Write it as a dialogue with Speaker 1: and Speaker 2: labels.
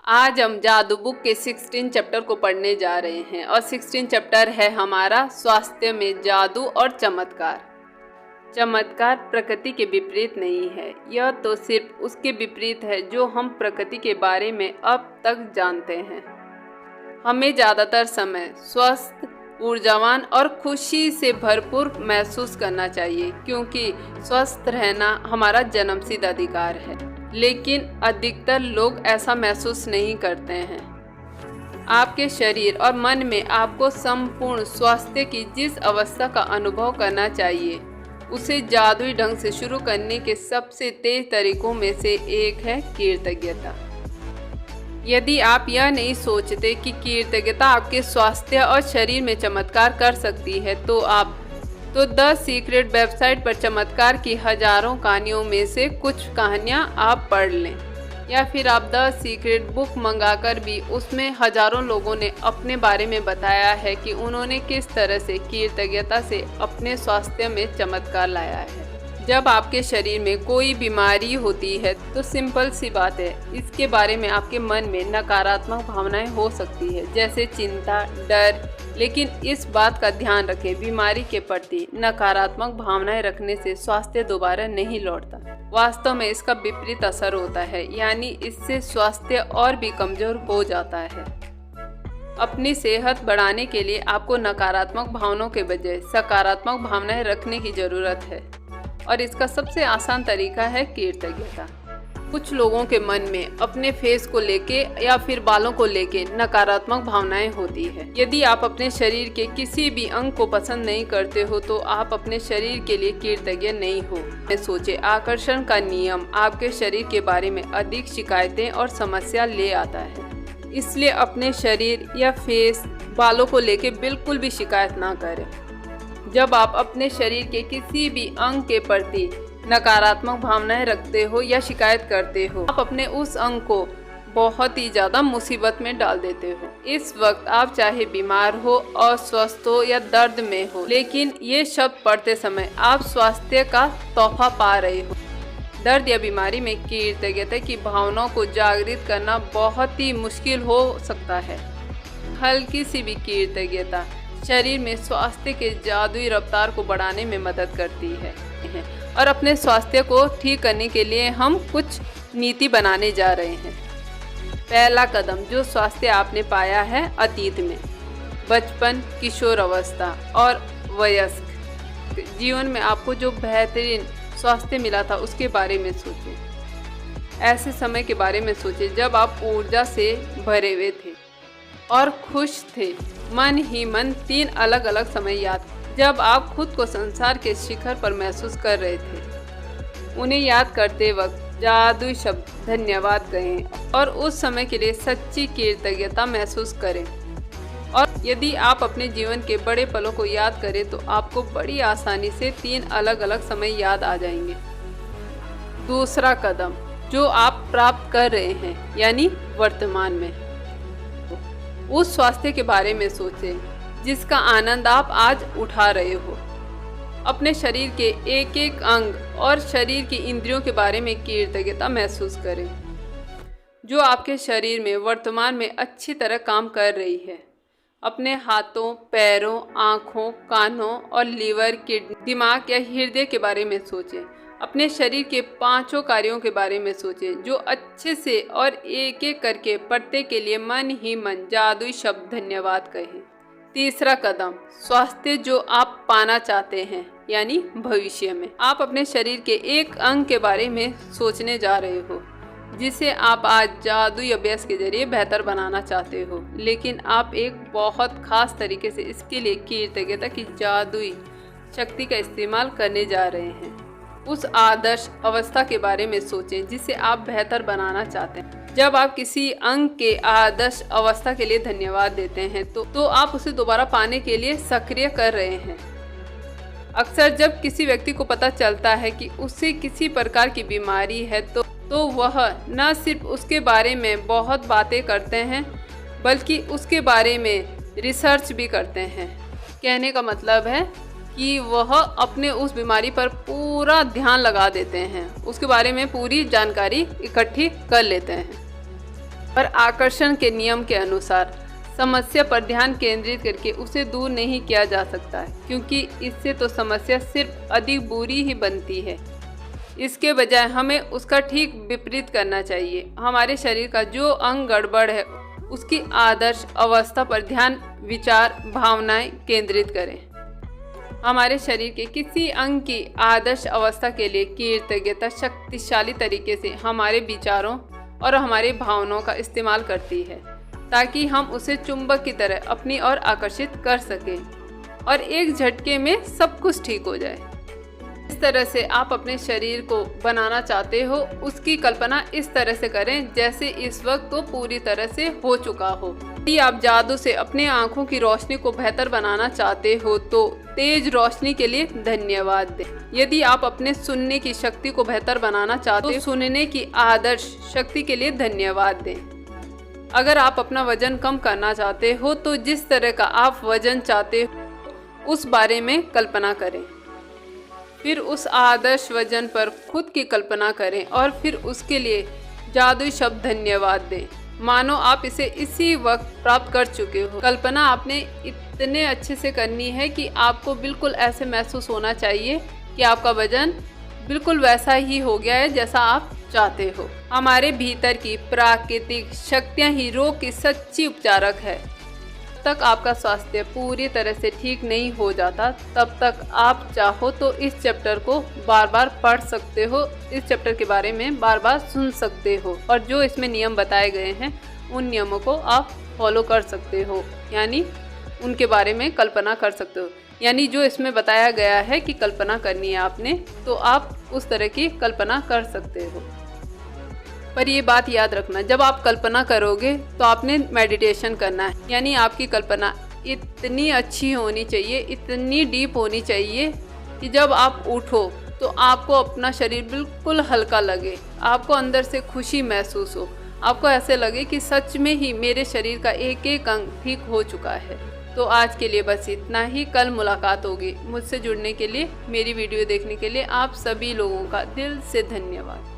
Speaker 1: आज हम जादू बुक के 16 चैप्टर को पढ़ने जा रहे हैं और 16 चैप्टर है हमारा स्वास्थ्य में जादू और चमत्कार। चमत्कार प्रकृति के विपरीत नहीं है, यह तो सिर्फ उसके विपरीत है जो हम प्रकृति के बारे में अब तक जानते हैं। हमें ज़्यादातर समय स्वस्थ, ऊर्जावान और खुशी से भरपूर महसूस करना चाहिए क्योंकि स्वस्थ रहना हमारा जन्मसिद्ध अधिकार है, लेकिन अधिकतर लोग ऐसा महसूस नहीं करते हैं। आपके शरीर और मन में आपको संपूर्ण स्वास्थ्य की जिस अवस्था का अनुभव करना चाहिए उसे जादुई ढंग से शुरू करने के सबसे तेज तरीकों में से एक है कृतज्ञता। यदि आप यह नहीं सोचते कि कृतज्ञता आपके स्वास्थ्य और शरीर में चमत्कार कर सकती है तो द सीक्रेट वेबसाइट पर चमत्कार की हजारों कहानियों में से कुछ कहानियां आप पढ़ लें, या फिर आप द सीक्रेट बुक मंगाकर भी उसमें हजारों लोगों ने अपने बारे में बताया है कि उन्होंने किस तरह से कृतज्ञता से अपने स्वास्थ्य में चमत्कार लाया है। जब आपके शरीर में कोई बीमारी होती है तो सिंपल सी बात है, इसके बारे में आपके मन में नकारात्मक भावनाएं हो सकती है जैसे चिंता, डर। लेकिन इस बात का ध्यान रखें, बीमारी के प्रति नकारात्मक भावनाएं रखने से स्वास्थ्य दोबारा नहीं लौटता। वास्तव में इसका विपरीत असर होता है, यानी इससे स्वास्थ्य और भी कमजोर हो जाता है। अपनी सेहत बढ़ाने के लिए आपको नकारात्मक भावनाओं के बजाय सकारात्मक भावनाएं रखने की जरूरत है और इसका सबसे आसान तरीका है कृतज्ञता। कुछ लोगों के मन में अपने फेस को लेके या फिर बालों को लेके नकारात्मक भावनाएं होती है। यदि आप अपने शरीर के किसी भी अंग को पसंद नहीं करते हो तो आप अपने शरीर के लिए कृतज्ञ नहीं हो। सोचे, आकर्षण का नियम आपके शरीर के बारे में अधिक शिकायतें और समस्या ले आता है। इसलिए अपने शरीर या फेस, बालों को लेके बिल्कुल भी शिकायत ना करें। जब आप अपने शरीर के किसी भी अंग के प्रति नकारात्मक भावनाएं रखते हो या शिकायत करते हो, आप अपने उस अंग को बहुत ही ज़्यादा मुसीबत में डाल देते हो। इस वक्त आप चाहे बीमार हो, अस्वस्थ हो या दर्द में हो, लेकिन ये शब्द पढ़ते समय आप स्वास्थ्य का तोहफा पा रहे हो। दर्द या बीमारी में कृतज्ञता की भावनाओं को जागृत करना बहुत ही मुश्किल हो सकता है। हल्की सी भी कृतज्ञता शरीर में स्वास्थ्य के जादुई रफ्तार को बढ़ाने में मदद करती है और अपने स्वास्थ्य को ठीक करने के लिए हम कुछ नीति बनाने जा रहे हैं। पहला कदम, जो स्वास्थ्य आपने पाया है अतीत में, बचपन, किशोर अवस्था और वयस्क जीवन में आपको जो बेहतरीन स्वास्थ्य मिला था उसके बारे में सोचें। ऐसे समय के बारे में सोचें जब आप ऊर्जा से भरे हुए थे और खुश थे। मन ही मन 3 अलग अलग समय याद जब आप खुद को संसार के शिखर पर महसूस कर रहे थे। उन्हें याद करते वक्त जादुई शब्द धन्यवाद कहें और उस समय के लिए सच्ची कृतज्ञता महसूस करें। और यदि आप अपने जीवन के बड़े पलों को याद करें तो आपको बड़ी आसानी से 3 अलग अलग समय याद आ जाएंगे। दूसरा कदम, जो आप प्राप्त कर रहे हैं यानी वर्तमान में, उस स्वास्थ्य के बारे में सोचें जिसका आनंद आप आज उठा रहे हो। अपने शरीर के एक एक अंग और शरीर की इंद्रियों के बारे में कृतज्ञता महसूस करें जो आपके शरीर में वर्तमान में अच्छी तरह काम कर रही है। अपने हाथों, पैरों, आँखों, कानों और लीवर, किडनी, दिमाग या हृदय के बारे में सोचें। अपने शरीर के 5 कार्यों के बारे में सोचें जो अच्छे से और एक एक करके प्रत्येक के लिए मन ही मन जादुई शब्द धन्यवाद कहें। तीसरा कदम, स्वास्थ्य जो आप पाना चाहते हैं यानी भविष्य में। आप अपने शरीर के एक अंग के बारे में सोचने जा रहे हो जिसे आप आज जादुई अभ्यास के जरिए बेहतर बनाना चाहते हो, लेकिन आप एक बहुत खास तरीके से इसके लिए कृतज्ञता की जादुई शक्ति का इस्तेमाल करने जा रहे हैं। उस आदर्श अवस्था के बारे में सोचें जिसे आप बेहतर बनाना चाहते हैं। जब आप किसी अंग के आदर्श अवस्था के लिए धन्यवाद देते हैं तो आप उसे दोबारा पाने के लिए सक्रिय कर रहे हैं। अक्सर जब किसी व्यक्ति को पता चलता है कि उसे किसी प्रकार की बीमारी है तो वह न सिर्फ उसके बारे में बहुत बातें करते हैं बल्कि उसके बारे में रिसर्च भी करते हैं। कहने का मतलब है कि वह अपने उस बीमारी पर पूरा ध्यान लगा देते हैं, उसके बारे में पूरी जानकारी इकट्ठी कर लेते हैं। और आकर्षण के नियम के अनुसार समस्या पर ध्यान केंद्रित करके उसे दूर नहीं किया जा सकता है, क्योंकि इससे तो समस्या सिर्फ अधिक बुरी ही बनती है। इसके बजाय हमें उसका ठीक विपरीत करना चाहिए। हमारे शरीर का जो अंग गड़बड़ है उसकी आदर्श अवस्था पर ध्यान, विचार, भावनाएं केंद्रित करें। हमारे शरीर के किसी अंग की आदर्श अवस्था के लिए कृतज्ञता शक्तिशाली तरीके से हमारे विचारों और हमारी भावनाओं का इस्तेमाल करती है, ताकि हम उसे चुंबक की तरह अपनी ओर आकर्षित कर सकें और एक झटके में सब कुछ ठीक हो जाए। इस तरह से आप अपने शरीर को बनाना चाहते हो, उसकी कल्पना इस तरह से करें जैसे इस वक्त तो पूरी तरह से हो चुका हो। यदि आप जादू से अपने आँखों की रोशनी को बेहतर बनाना चाहते हो तो तेज रोशनी के लिए धन्यवाद दें। यदि आप अपने सुनने की शक्ति को बेहतर बनाना चाहते हो तो सुनने की आदर्श शक्ति के लिए धन्यवाद दें। अगर आप अपना वजन कम करना चाहते हो तो जिस तरह का आप वजन चाहते हो उस बारे में कल्पना करें। फिर उस आदर्श वजन पर खुद की कल्पना करें और फिर उसके लिए जादुई शब्द धन्यवाद दें, मानो आप इसे इसी वक्त प्राप्त कर चुके हो। कल्पना आपने इतने अच्छे से करनी है कि आपको बिल्कुल ऐसे महसूस होना चाहिए कि आपका वजन बिल्कुल वैसा ही हो गया है जैसा आप चाहते हो। हमारे भीतर की प्राकृतिक शक्तियाँ ही रोग की सच्ची उपचारक है। जब तक आपका स्वास्थ्य पूरी तरह से ठीक नहीं हो जाता तब तक आप चाहो तो इस चैप्टर को बार बार पढ़ सकते हो, इस चैप्टर के बारे में बार बार सुन सकते हो और जो इसमें नियम बताए गए हैं उन नियमों को आप फॉलो कर सकते हो, यानी उनके बारे में कल्पना कर सकते हो। यानी जो इसमें बताया गया है कि कल्पना करनी है आपने, तो आप उस तरह की कल्पना कर सकते हो। पर ये बात याद रखना, जब आप कल्पना करोगे तो आपने मेडिटेशन करना है, यानी आपकी कल्पना इतनी अच्छी होनी चाहिए, इतनी डीप होनी चाहिए कि जब आप उठो तो आपको अपना शरीर बिल्कुल हल्का लगे, आपको अंदर से खुशी महसूस हो, आपको ऐसे लगे कि सच में ही मेरे शरीर का एक एक अंग ठीक हो चुका है। तो आज के लिए बस इतना ही। कल मुलाकात होगी। मुझसे जुड़ने के लिए, मेरी वीडियो देखने के लिए आप सभी लोगों का दिल से धन्यवाद।